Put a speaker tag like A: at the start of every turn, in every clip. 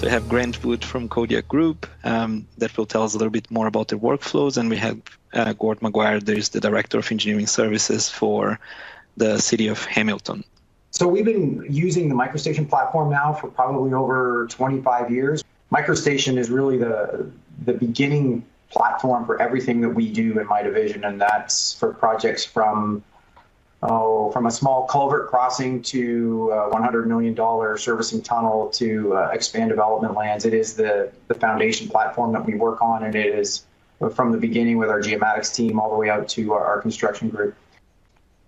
A: So we have Grant Wood from Kodiak Group that will tell us a little bit more about their workflows. And we have Gord Maguire, there's the Director of Engineering Services for the city of Hamilton.
B: So we've been using the MicroStation platform now for probably over 25 years. MicroStation is really the beginning platform for everything that we do in my division, and that's for projects from a small culvert crossing to a $100 million servicing tunnel to expand development lands. It is the foundation platform that we work on, and it is from the beginning with our geomatics team all the way out to our construction group.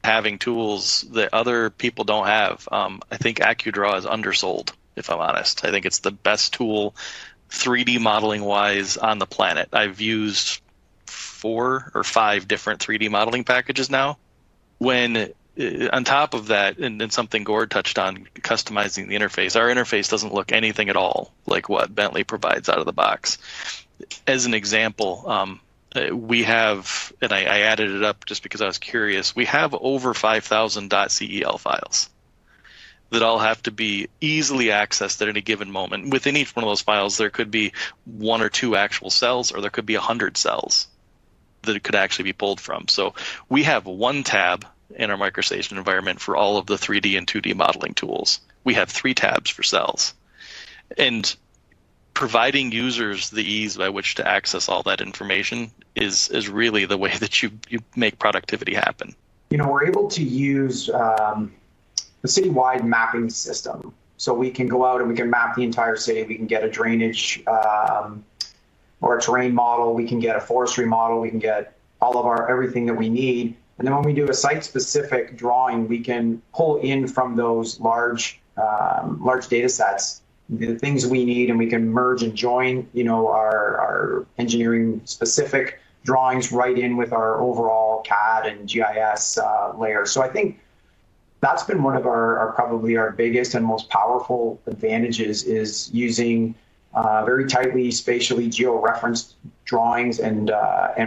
C: Having tools that other people don't have. I think AccuDraw is undersold, if I'm honest. I think it's the best tool 3D modeling wise on the planet. I've used 4 or 5 different 3D modeling packages now. When on top of that, and something Gord touched on, customizing the interface, our interface doesn't look anything at all like what Bentley provides out of the box. As an example, we have, and I added it up just because I was curious, we have over 5,000 .cel files that all have to be easily accessed at any given moment. Within each one of those files, there could be 1 or 2 actual cells, or there could be 100 cells that it could actually be pulled from. So we have one tab in our MicroStation environment for all of the 3D and 2D modeling tools. We have 3 tabs for cells. And providing users the ease by which to access all that information is really the way that you make productivity happen.
B: You know, we're able to use the citywide mapping system. So we can go out and we can map the entire city. We can get a drainage or a terrain model. We can get a forestry model. We can get all of our everything that we need. And then when we do a site-specific drawing, we can pull in from those large data sets the things we need, and we can merge and join, you know, our engineering-specific drawings right in with our overall CAD and GIS layers. So I think that's been one of our probably our biggest and most powerful advantages, is using very tightly spatially geo-referenced drawings and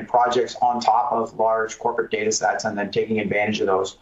B: projects on top of large corporate data sets, and then taking advantage of those.